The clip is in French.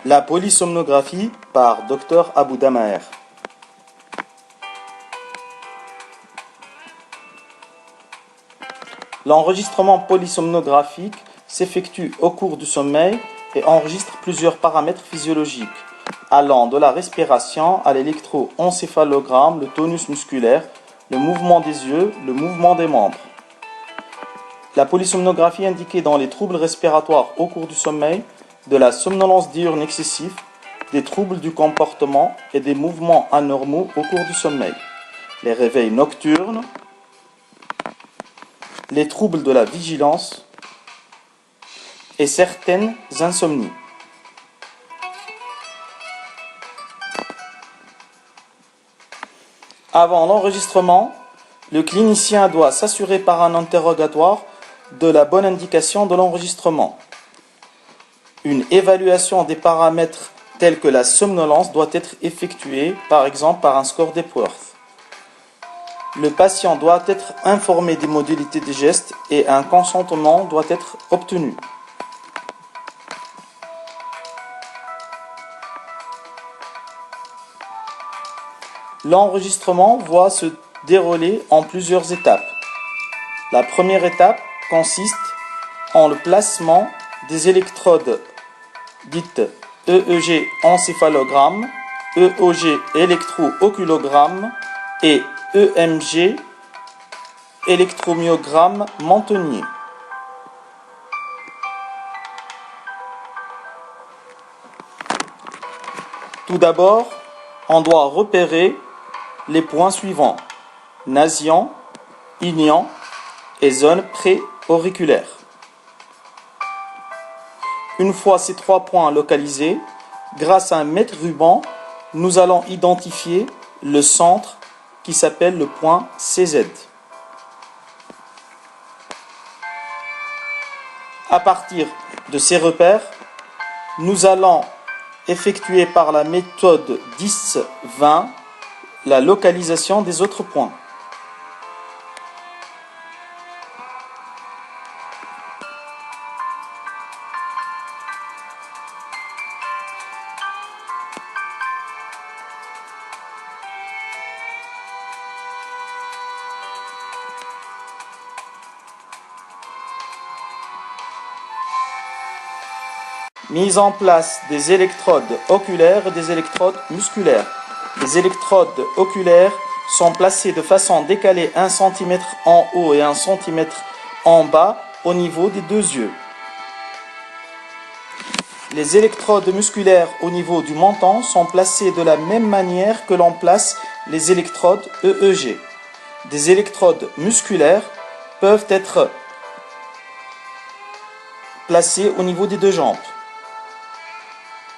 La polysomnographie par Dr Abou Damaher. L'enregistrement polysomnographique s'effectue au cours du sommeil et enregistre plusieurs paramètres physiologiques, allant de la respiration à l'électroencéphalogramme, le tonus musculaire, le mouvement des yeux, le mouvement des membres. La polysomnographie indiquée dans les troubles respiratoires au cours du sommeil, de la somnolence diurne excessive, des troubles du comportement et des mouvements anormaux au cours du sommeil, les réveils nocturnes, les troubles de la vigilance et certaines insomnies. Avant l'enregistrement, le clinicien doit s'assurer par un interrogatoire de la bonne indication de l'enregistrement. Une évaluation des paramètres tels que la somnolence doit être effectuée, par exemple par un score d'Epworth. Le patient doit être informé des modalités des gestes et un consentement doit être obtenu. L'enregistrement va se dérouler en plusieurs étapes. La première étape consiste en le placement des électrodes dites EEG encéphalogramme, EOG électro-oculogramme et EMG électromyogramme mentonnier. Tout d'abord, on doit repérer les points suivants: nasion, ilion et zone pré-auriculaire. Une fois ces trois points localisés, grâce à un mètre ruban, nous allons identifier le centre qui s'appelle le point CZ. À partir de ces repères, nous allons effectuer par la méthode 10-20 la localisation des autres points. Mise en place des électrodes oculaires et des électrodes musculaires. Les électrodes oculaires sont placées de façon décalée 1 cm en haut et 1 cm en bas au niveau des deux yeux. Les électrodes musculaires au niveau du menton sont placées de la même manière que l'on place les électrodes EEG. Des électrodes musculaires peuvent être placées au niveau des deux jambes.